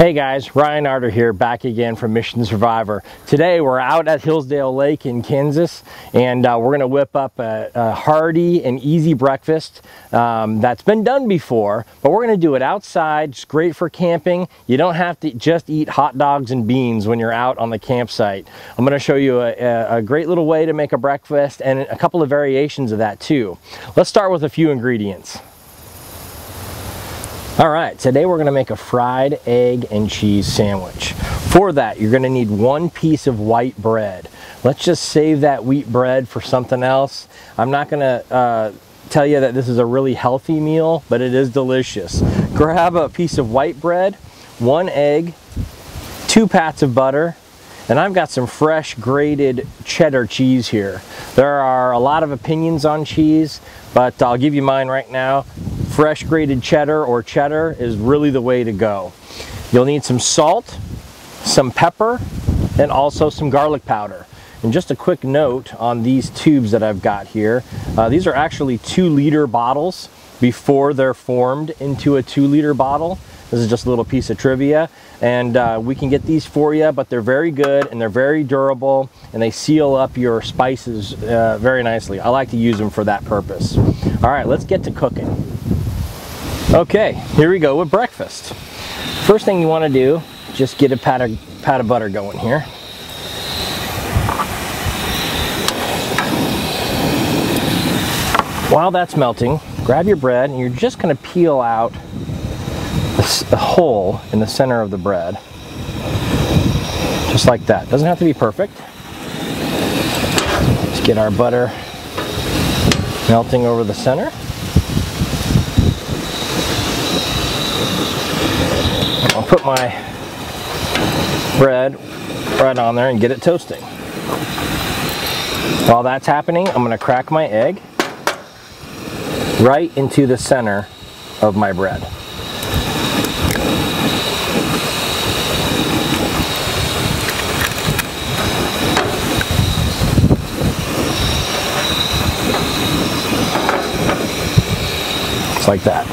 Hey guys, Ryan Arter here, back again from Mission Survivor. Today we're out at Hillsdale Lake in Kansas, and we're going to whip up a hearty and easy breakfast that's been done before, but we're going to do it outside. It's great for camping. You don't have to just eat hot dogs and beans when you're out on the campsite. I'm going to show you a great little way to make a breakfast and a couple of variations of that too. Let's start with a few ingredients. Alright, today we're going to make a fried egg and cheese sandwich. For that, you're going to need one piece of white bread. Let's just save that wheat bread for something else. I'm not going to tell you that this is a really healthy meal, but it is delicious. Grab a piece of white bread, one egg, 2 pats of butter, and I've got some fresh grated cheddar cheese here. There are a lot of opinions on cheese, but I'll give you mine right now. Fresh grated cheddar or cheddar is really the way to go. You'll need some salt, some pepper, and also some garlic powder. And just a quick note on these tubes that I've got here. These are actually 2-liter bottles before they're formed into a 2-liter bottle. This is just a little piece of trivia, and we can get these for you, but they're very good and they're very durable, and they seal up your spices very nicely. I like to use them for that purpose. All right, let's get to cooking. Okay, here we go with breakfast. First thing you want to do, just get a pat of butter going here. While that's melting, grab your bread and you're just going to peel out the hole in the center of the bread. Just like that. Doesn't have to be perfect. Let's get our butter melting over the center. I'll put my bread right on there and get it toasting. While that's happening, I'm going to crack my egg right into the center of my bread. Just like that.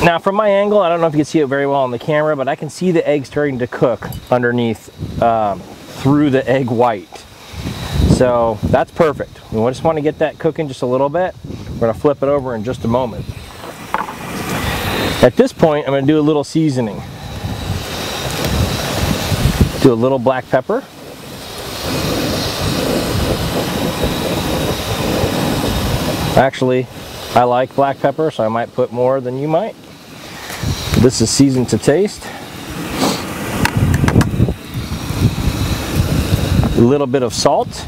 Now from my angle, I don't know if you can see it very well on the camera, but I can see the egg starting to cook underneath through the egg white. So that's perfect. We just want to get that cooking just a little bit. We're going to flip it over in just a moment. At this point, I'm going to do a little seasoning. Do a little black pepper. Actually, I like black pepper, so I might put more than you might. This is seasoned to taste. A little bit of salt.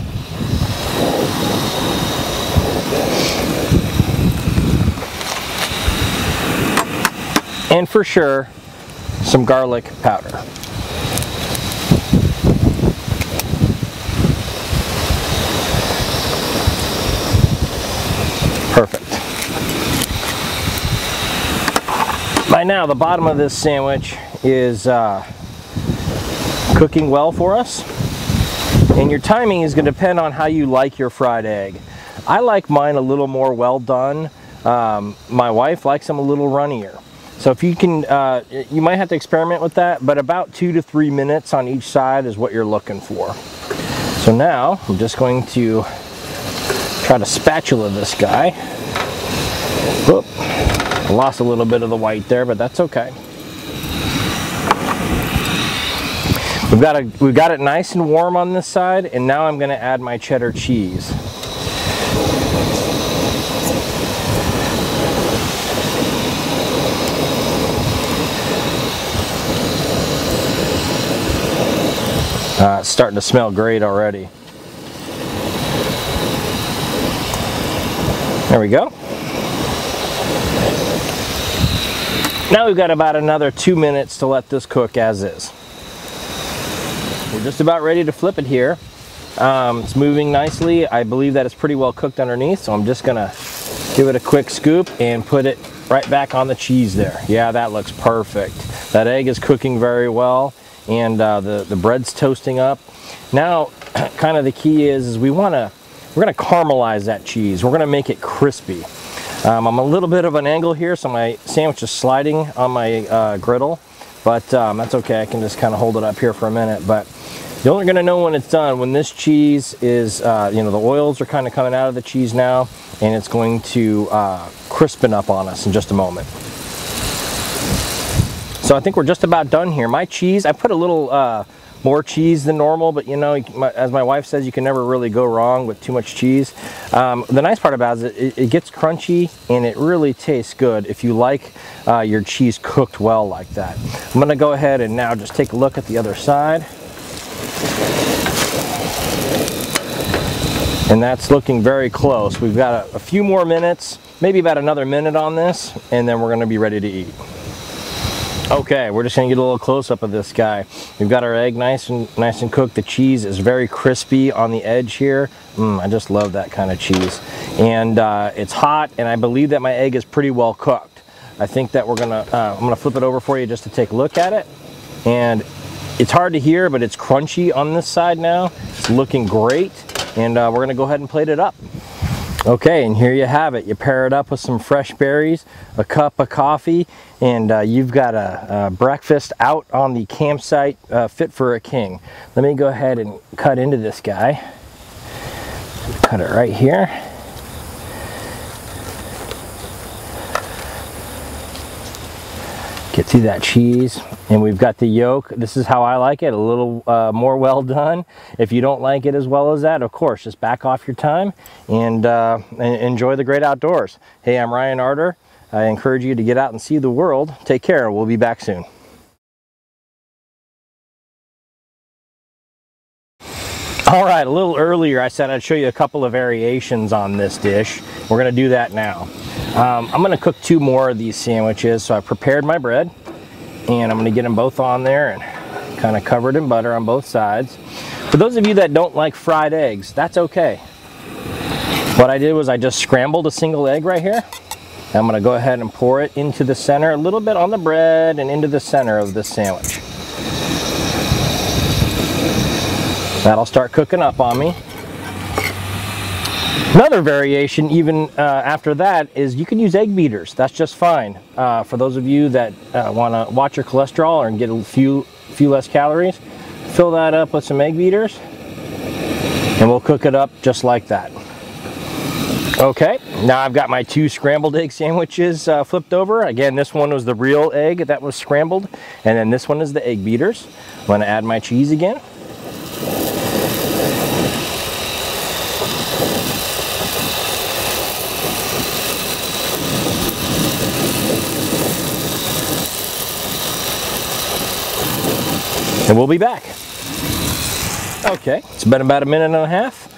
And for sure, some garlic powder. Perfect. By now, the bottom of this sandwich is cooking well for us. And your timing is going to depend on how you like your fried egg. I like mine a little more well done. My wife likes them a little runnier. So if you can, you might have to experiment with that, but about 2 to 3 minutes on each side is what you're looking for. So now I'm just going to try to spatula this guy. Whoop. I lost a little bit of the white there, but that's okay. We've got it nice and warm on this side, and now I'm going to add my cheddar cheese. It's starting to smell great already. There we go. Now we've got about another 2 minutes to let this cook as is. We're just about ready to flip it here. It's moving nicely. I believe that it's pretty well cooked underneath, so I'm just gonna give it a quick scoop and put it right back on the cheese there. Yeah, that looks perfect. That egg is cooking very well, and the bread's toasting up. Now, kind of the key is we're gonna caramelize that cheese. We're gonna make it crispy. I'm a little bit of an angle here, so my sandwich is sliding on my griddle, but that's okay. I can just kind of hold it up here for a minute. But you're only gonna know when it's done when this cheese is, you know, the oils are kind of coming out of the cheese now, and it's going to crispen up on us in just a moment. So I think we're just about done here. My cheese, I put a little more cheese than normal, but you know, as my wife says, you can never really go wrong with too much cheese. The nice part about it is it gets crunchy and it really tastes good if you like your cheese cooked well like that. I'm gonna go ahead and now just take a look at the other side. And that's looking very close. We've got a few more minutes, maybe about another minute on this, and then we're gonna be ready to eat. Okay, we're just gonna get a little close up of this guy. We've got our egg nice and cooked. The cheese is very crispy on the edge here. I just love that kind of cheese. And it's hot, and I believe that my egg is pretty well cooked. I think that we're gonna, I'm gonna flip it over for you just to take a look at it. And it's hard to hear, but it's crunchy on this side now. It's looking great, and we're gonna go ahead and plate it up. Okay, and here you have it. You pair it up with some fresh berries, a cup of coffee, and you've got a breakfast out on the campsite fit for a king. Let me go ahead and cut into this guy. Cut it right here. Get through that cheese, and we've got the yolk. This is how I like it, a little more well done. If you don't like it as well as that, of course, just back off your time and enjoy the great outdoors. Hey, I'm Ryan Arter. I encourage you to get out and see the world. Take care. We'll be back soon. All right, a little earlier I said I'd show you a couple of variations on this dish. We're gonna do that now. I'm gonna cook 2 more of these sandwiches. So I prepared my bread, and I'm gonna get them both on there and kind of covered in butter on both sides. For those of you that don't like fried eggs, that's okay. What I did was I just scrambled a single egg right here. I'm gonna go ahead and pour it into the center, a little bit on the bread and into the center of this sandwich. That'll start cooking up on me. Another variation even after that is you can use egg beaters. That's just fine. For those of you that want to watch your cholesterol and get a few less calories, fill that up with some egg beaters and we'll cook it up just like that. Okay, now I've got my 2 scrambled egg sandwiches flipped over. Again, this one was the real egg that was scrambled, and then this one is the egg beaters. I'm going to add my cheese again. And we'll be back. Okay, it's been about a minute and a half.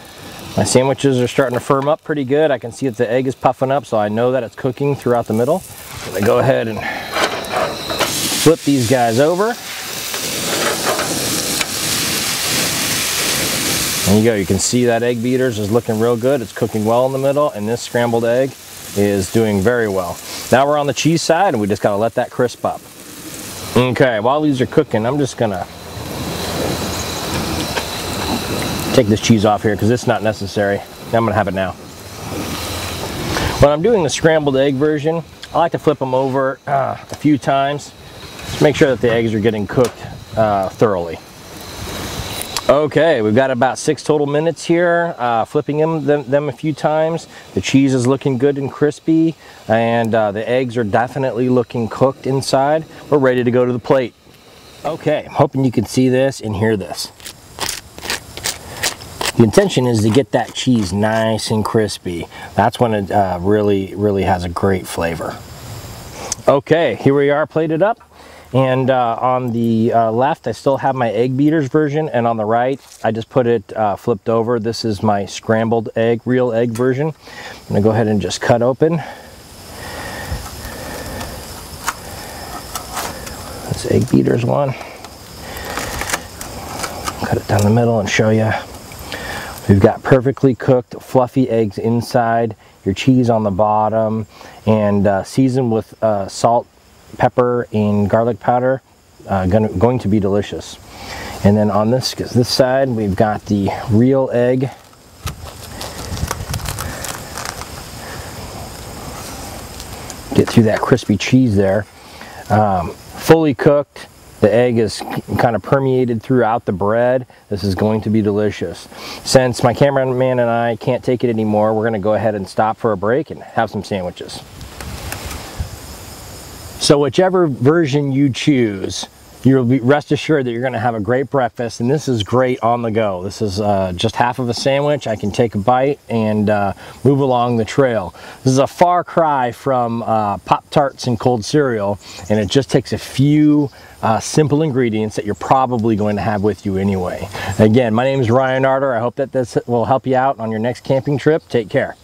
My sandwiches are starting to firm up pretty good. I can see that the egg is puffing up, so I know that it's cooking throughout the middle. I'm gonna go ahead and flip these guys over. There you go, you can see that egg beaters is looking real good. It's cooking well in the middle, and this scrambled egg is doing very well. Now we're on the cheese side, and we just gotta let that crisp up. Okay, while these are cooking, I'm just gonna take this cheese off here because it's not necessary. I'm gonna have it now. When I'm doing the scrambled egg version, I like to flip them over a few times to make sure that the eggs are getting cooked thoroughly. Okay, we've got about 6 total minutes here, flipping them a few times. The cheese is looking good and crispy, and the eggs are definitely looking cooked inside. We're ready to go to the plate. Okay, I'm hoping you can see this and hear this. The intention is to get that cheese nice and crispy. That's when it really has a great flavor. Okay, here we are plated up. And on the left, I still have my egg beaters version, and on the right, I just put it flipped over. This is my scrambled egg, real egg version. I'm gonna go ahead and just cut open this egg beaters one. Cut it down the middle and show you. We've got perfectly cooked, fluffy eggs inside, your cheese on the bottom, and seasoned with salt, pepper, and garlic powder. Going to be delicious. And then on this side, we've got the real egg. Get through that crispy cheese there. Fully cooked. The egg is kind of permeated throughout the bread. This is going to be delicious. Since my cameraman and I can't take it anymore, we're going to go ahead and stop for a break and have some sandwiches. So whichever version you choose, you'll be rest assured that you're going to have a great breakfast, and this is great on the go. This is just half of a sandwich. I can take a bite and move along the trail. This is a far cry from Pop-Tarts and cold cereal, and it just takes a few simple ingredients that you're probably going to have with you anyway. Again, my name is Ryan Arter. I hope that this will help you out on your next camping trip. Take care.